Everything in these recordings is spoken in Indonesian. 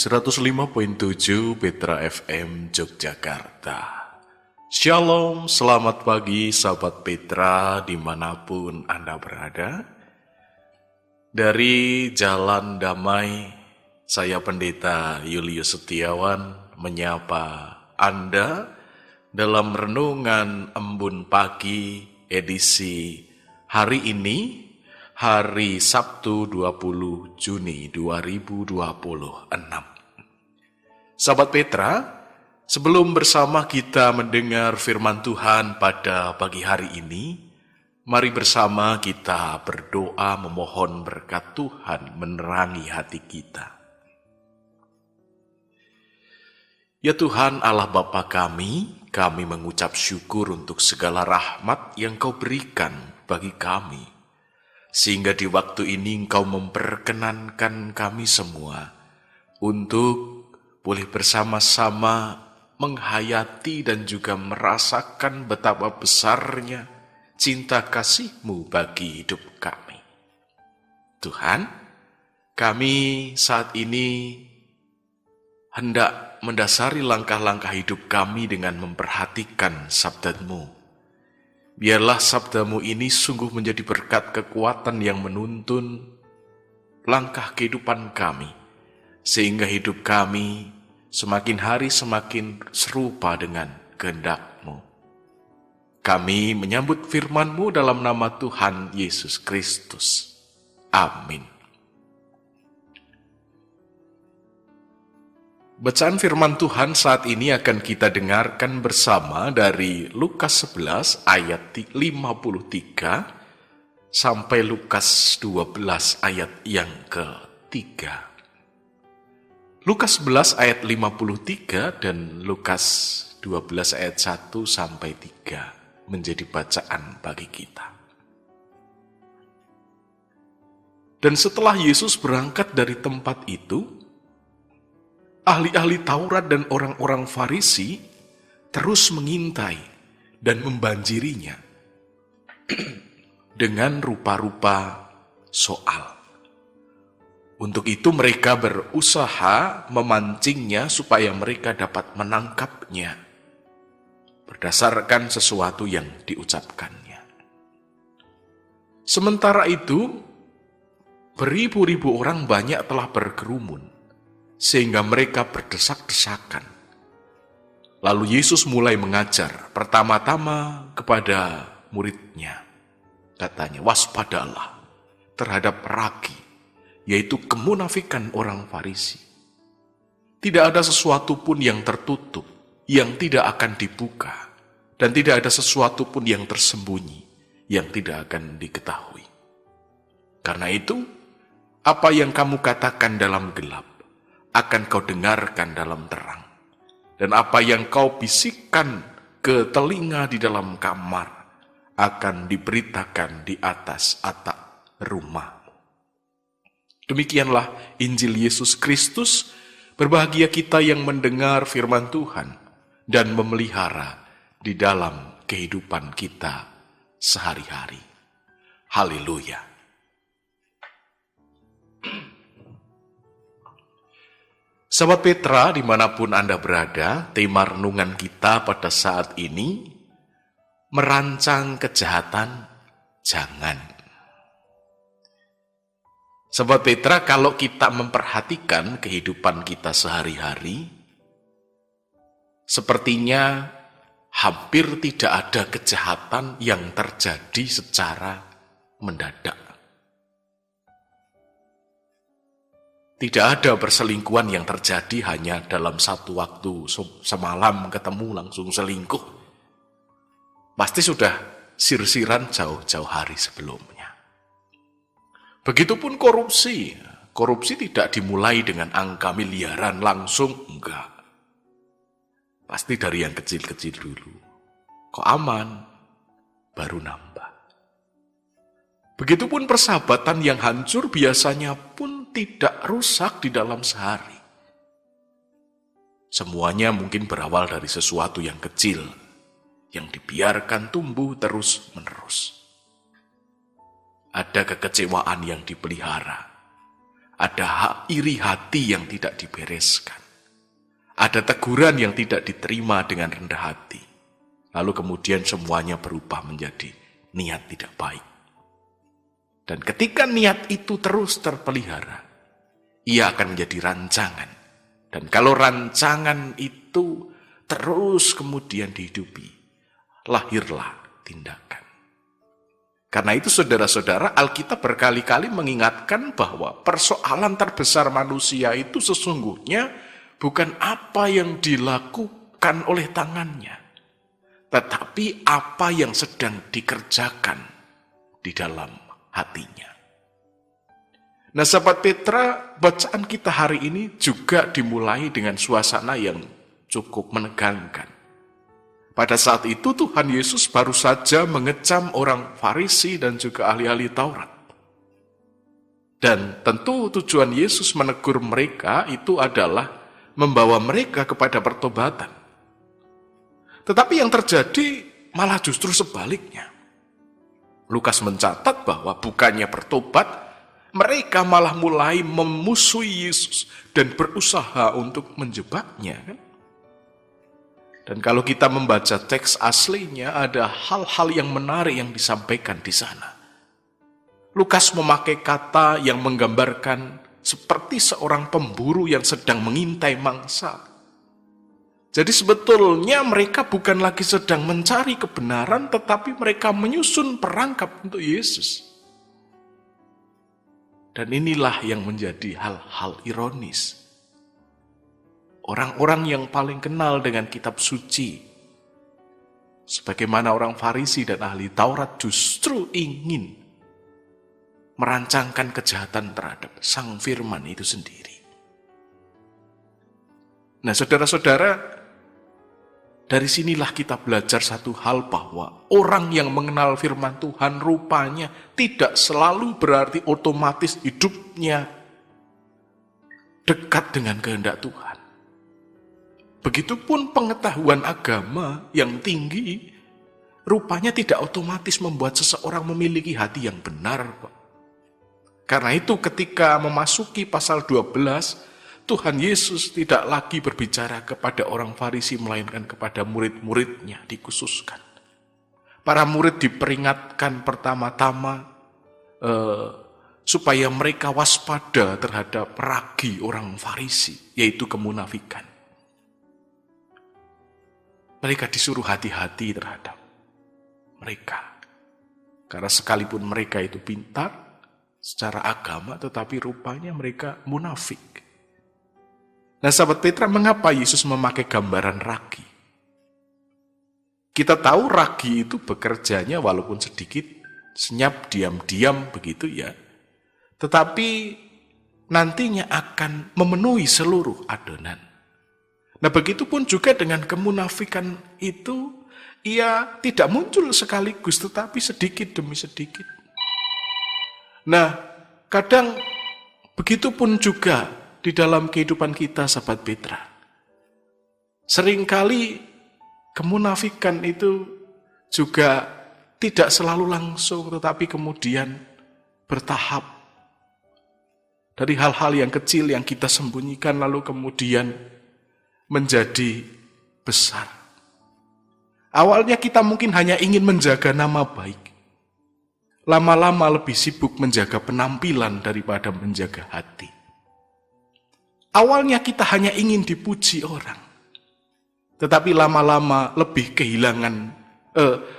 105.7 Petra FM Yogyakarta. Shalom, selamat pagi sahabat Petra dimanapun Anda berada. Dari Jalan Damai, saya Pendeta Julius Setiawan menyapa Anda dalam Renungan Embun Pagi edisi hari ini, hari Sabtu 20 Juni 2026. Sahabat Petra, sebelum bersama kita mendengar firman Tuhan pada pagi hari ini, mari bersama kita berdoa memohon berkat Tuhan menerangi hati kita. Ya Tuhan Allah Bapa kami mengucap syukur untuk segala rahmat yang Kau berikan bagi kami. Sehingga di waktu ini Engkau memperkenankan kami semua untuk boleh bersama-sama menghayati dan juga merasakan betapa besarnya cinta kasih-Mu bagi hidup kami. Tuhan, kami saat ini hendak mendasari langkah-langkah hidup kami dengan memperhatikan sabda-Mu. Biarlah sabda-Mu ini sungguh menjadi berkat kekuatan yang menuntun langkah kehidupan kami, sehingga hidup kami semakin hari semakin serupa dengan kehendak-Mu. Kami menyambut firman-Mu dalam nama Tuhan Yesus Kristus. Amin. Bacaan firman Tuhan saat ini akan kita dengarkan bersama dari Lukas 11 ayat 53 sampai Lukas 12 ayat yang ketiga. Lukas 11 ayat 53 dan Lukas 12 ayat 1 sampai 3 menjadi bacaan bagi kita. Dan setelah Yesus berangkat dari tempat itu, ahli-ahli Taurat dan orang-orang Farisi terus mengintai dan membanjirinya dengan rupa-rupa soal. Untuk itu mereka berusaha memancingnya supaya mereka dapat menangkapnya berdasarkan sesuatu yang diucapkannya. Sementara itu, beribu-ribu orang banyak telah berkerumun, sehingga mereka berdesak-desakan. Lalu Yesus mulai mengajar pertama-tama kepada muridnya. Katanya, waspadalah terhadap ragi, yaitu kemunafikan orang Farisi. Tidak ada sesuatu pun yang tertutup, yang tidak akan dibuka, dan tidak ada sesuatu pun yang tersembunyi, yang tidak akan diketahui. Karena itu, apa yang kamu katakan dalam gelap, akan kau dengarkan dalam terang. Dan apa yang kau bisikkan ke telinga di dalam kamar, akan diberitakan di atas atap rumahmu. Demikianlah Injil Yesus Kristus. Berbahagia kita yang mendengar firman Tuhan dan memelihara di dalam kehidupan kita sehari-hari. Haleluya. Sahabat Petra, dimanapun Anda berada, tema renungan kita pada saat ini, merancang kejahatan, jangan. Sahabat Petra, kalau kita memperhatikan kehidupan kita sehari-hari, sepertinya hampir tidak ada kejahatan yang terjadi secara mendadak. Tidak ada perselingkuhan yang terjadi hanya dalam satu waktu, semalam ketemu langsung selingkuh. Pasti sudah sir-siran jauh-jauh hari sebelumnya. Begitupun korupsi. Korupsi tidak dimulai dengan angka miliaran langsung, enggak. Pasti dari yang kecil-kecil dulu. Kok aman, baru nambah. Begitupun persahabatan yang hancur biasanya pun tidak rusak di dalam sehari. Semuanya mungkin berawal dari sesuatu yang kecil, yang dibiarkan tumbuh terus-menerus. Ada kekecewaan yang dipelihara, Ada iri hati yang tidak dibereskan. Ada teguran yang tidak diterima dengan rendah hati. Lalu kemudian semuanya berubah menjadi niat tidak baik. Dan ketika niat itu terus terpelihara, ia akan menjadi rancangan. Dan kalau rancangan itu terus kemudian dihidupi, lahirlah tindakan. Karena itu saudara-saudara, Alkitab berkali-kali mengingatkan bahwa persoalan terbesar manusia itu sesungguhnya bukan apa yang dilakukan oleh tangannya, tetapi apa yang sedang dikerjakan di dalam hatinya. Nah, sahabat Petra, bacaan kita hari ini juga dimulai dengan suasana yang cukup menegangkan. Pada saat itu Tuhan Yesus baru saja mengecam orang Farisi dan juga ahli-ahli Taurat. Dan tentu tujuan Yesus menegur mereka itu adalah membawa mereka kepada pertobatan. Tetapi yang terjadi malah justru sebaliknya. Lukas mencatat bahwa bukannya bertobat, mereka malah mulai memusuhi Yesus dan berusaha untuk menjebaknya. Dan kalau kita membaca teks aslinya, ada hal-hal yang menarik yang disampaikan di sana. Lukas memakai kata yang menggambarkan seperti seorang pemburu yang sedang mengintai mangsa. Jadi sebetulnya mereka bukan lagi sedang mencari kebenaran, tetapi mereka menyusun perangkap untuk Yesus. Dan inilah yang menjadi hal-hal ironis. Orang-orang yang paling kenal dengan kitab suci, sebagaimana orang Farisi dan ahli Taurat, justru ingin merancangkan kejahatan terhadap Sang Firman itu sendiri. Nah, saudara-saudara, dari sinilah kita belajar satu hal, bahwa orang yang mengenal firman Tuhan rupanya tidak selalu berarti otomatis hidupnya dekat dengan kehendak Tuhan. Begitupun pengetahuan agama yang tinggi rupanya tidak otomatis membuat seseorang memiliki hati yang benar. Karena itu ketika memasuki pasal 12, Tuhan Yesus tidak lagi berbicara kepada orang Farisi, melainkan kepada murid-muridnya dikhususkan. Para murid diperingatkan pertama-tama supaya mereka waspada terhadap ragi orang Farisi, yaitu kemunafikan. Mereka disuruh hati-hati terhadap mereka. Karena sekalipun mereka itu pintar secara agama, tetapi rupanya mereka munafik. Nah, sahabat Petra, mengapa Yesus memakai gambaran ragi? Kita tahu ragi itu bekerjanya walaupun sedikit, senyap, diam-diam begitu ya. Tetapi nantinya akan memenuhi seluruh adonan. Nah, begitupun juga dengan kemunafikan itu, ia tidak muncul sekaligus, tetapi sedikit demi sedikit. Nah, kadang begitupun juga di dalam kehidupan kita, sahabat Petra. Seringkali kemunafikan itu juga tidak selalu langsung, tetapi kemudian bertahap. Dari hal-hal yang kecil yang kita sembunyikan, lalu kemudian menjadi besar. Awalnya kita mungkin hanya ingin menjaga nama baik. Lama-lama lebih sibuk menjaga penampilan daripada menjaga hati. Awalnya kita hanya ingin dipuji orang. Tetapi lama-lama lebih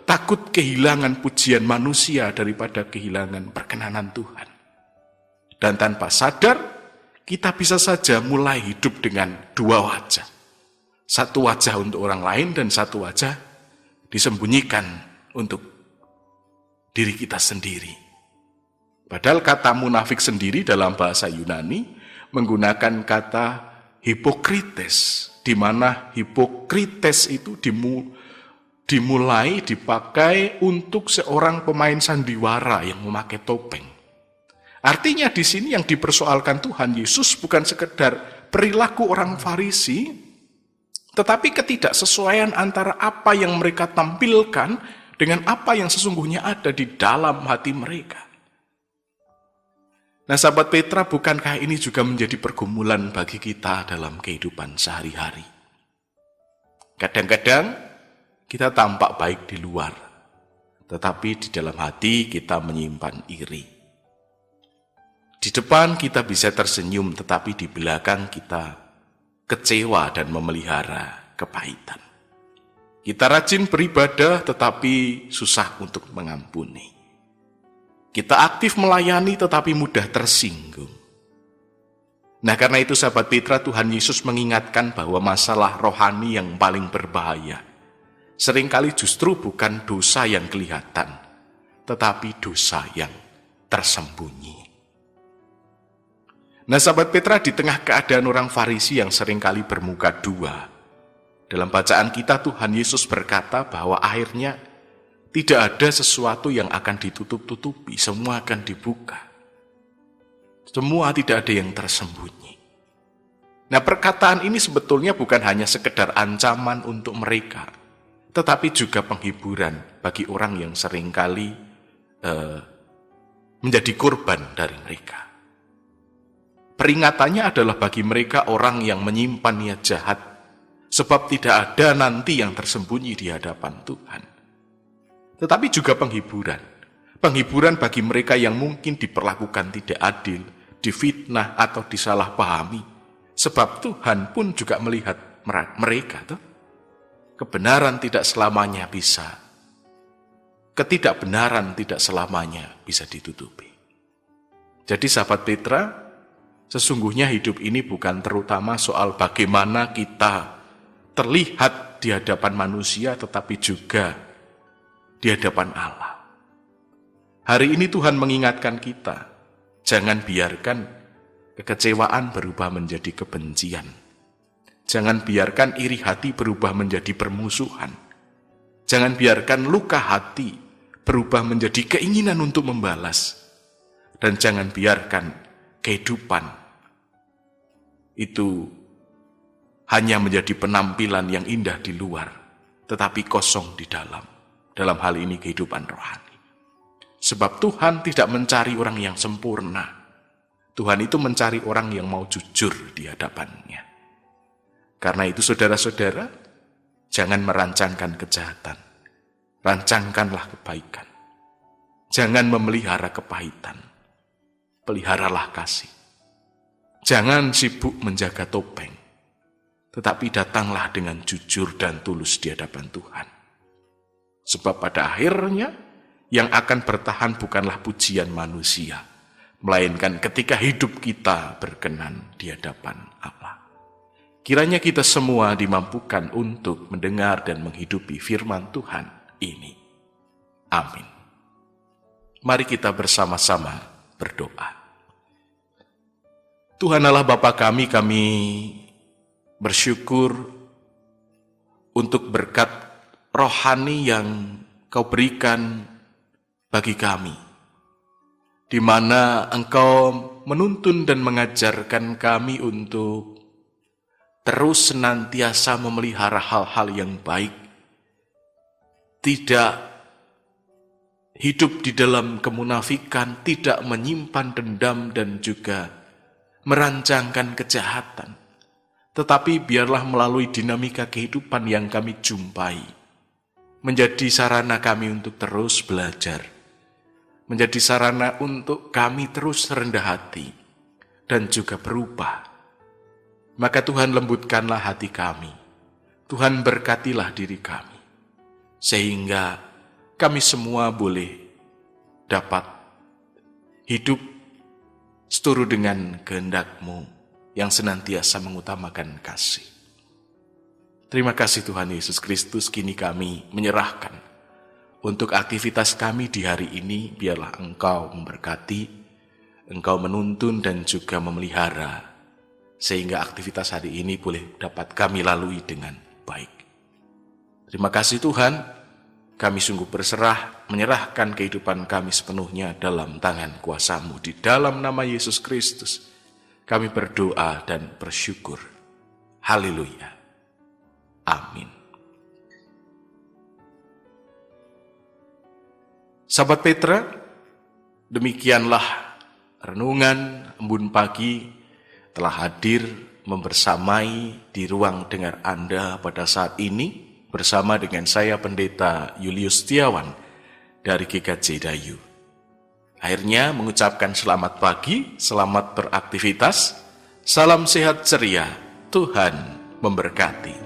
takut kehilangan pujian manusia daripada kehilangan perkenanan Tuhan. Dan tanpa sadar, kita bisa saja mulai hidup dengan dua wajah. Satu wajah untuk orang lain dan satu wajah disembunyikan untuk diri kita sendiri. Padahal kata munafik sendiri dalam bahasa Yunani menggunakan kata hipokrites, di mana hipokrites itu dimulai dipakai untuk seorang pemain sandiwara yang memakai topeng. Artinya di sini yang dipersoalkan Tuhan Yesus bukan sekedar perilaku orang Farisi, tetapi ketidaksesuaian antara apa yang mereka tampilkan dengan apa yang sesungguhnya ada di dalam hati mereka. Nah, sahabat Petra, bukankah ini juga menjadi pergumulan bagi kita dalam kehidupan sehari-hari? Kadang-kadang kita tampak baik di luar, tetapi di dalam hati kita menyimpan iri. Di depan kita bisa tersenyum, tetapi di belakang kita kecewa dan memelihara kepahitan. Kita rajin beribadah, tetapi susah untuk mengampuni. Kita aktif melayani, tetapi mudah tersinggung. Nah, karena itu sahabat Petra, Tuhan Yesus mengingatkan bahwa masalah rohani yang paling berbahaya seringkali justru bukan dosa yang kelihatan, tetapi dosa yang tersembunyi. Nah, sahabat Petra, di tengah keadaan orang Farisi yang seringkali bermuka dua, dalam bacaan kita Tuhan Yesus berkata bahwa akhirnya tidak ada sesuatu yang akan ditutup-tutupi, semua akan dibuka. Semua tidak ada yang tersembunyi. Nah, perkataan ini sebetulnya bukan hanya sekedar ancaman untuk mereka, tetapi juga penghiburan bagi orang yang seringkali menjadi korban dari mereka. Peringatannya adalah bagi mereka orang yang menyimpan niat jahat, sebab tidak ada nanti yang tersembunyi di hadapan Tuhan. Tetapi juga penghiburan bagi mereka yang mungkin diperlakukan tidak adil, difitnah atau disalahpahami, sebab Tuhan pun juga melihat mereka. Kebenaran tidak selamanya bisa, ketidakbenaran tidak selamanya bisa ditutupi. Jadi sahabat Petra, sesungguhnya hidup ini bukan terutama soal bagaimana kita terlihat di hadapan manusia, tetapi juga di hadapan Allah. Hari ini Tuhan mengingatkan kita, jangan biarkan kekecewaan berubah menjadi kebencian. Jangan biarkan iri hati berubah menjadi permusuhan. Jangan biarkan luka hati berubah menjadi keinginan untuk membalas. Dan jangan biarkan kehidupan itu hanya menjadi penampilan yang indah di luar, tetapi kosong di dalam. Dalam hal ini kehidupan rohani. Sebab Tuhan tidak mencari orang yang sempurna. Tuhan itu mencari orang yang mau jujur di hadapannya. Karena itu saudara-saudara, jangan merancangkan kejahatan. Rancangkanlah kebaikan. Jangan memelihara kepahitan. Peliharalah kasih. Jangan sibuk menjaga topeng, tetapi datanglah dengan jujur dan tulus di hadapan Tuhan. Sebab pada akhirnya, yang akan bertahan bukanlah pujian manusia, melainkan ketika hidup kita berkenan di hadapan Allah. Kiranya kita semua dimampukan untuk mendengar dan menghidupi firman Tuhan ini. Amin. Mari kita bersama-sama berdoa. Tuhan Allah Bapa kami bersyukur untuk berkat rohani yang Kau berikan bagi kami, di mana Engkau menuntun dan mengajarkan kami untuk terus senantiasa memelihara hal-hal yang baik, tidak hidup di dalam kemunafikan, tidak menyimpan dendam dan juga merancangkan kejahatan, tetapi biarlah melalui dinamika kehidupan yang kami jumpai, menjadi sarana kami untuk terus belajar, menjadi sarana untuk kami terus rendah hati dan juga berubah. Maka Tuhan lembutkanlah hati kami, Tuhan berkatilah diri kami, sehingga kami semua boleh dapat hidup seturut dengan kehendak-Mu yang senantiasa mengutamakan kasih. Terima kasih Tuhan Yesus Kristus, kini kami menyerahkan untuk aktivitas kami di hari ini, biarlah Engkau memberkati, Engkau menuntun dan juga memelihara, sehingga aktivitas hari ini boleh dapat kami lalui dengan baik. Terima kasih Tuhan, kami sungguh berserah, menyerahkan kehidupan kami sepenuhnya dalam tangan kuasa-Mu. Di dalam nama Yesus Kristus, kami berdoa dan bersyukur. Haleluya. Amin. Sahabat Petra, demikianlah renungan Embun Pagi telah hadir membersamai di ruang dengar Anda pada saat ini bersama dengan saya Pendeta Julius Setiawan dari GKJ Dayu. Akhirnya mengucapkan selamat pagi, selamat beraktivitas, salam sehat ceria, Tuhan memberkati.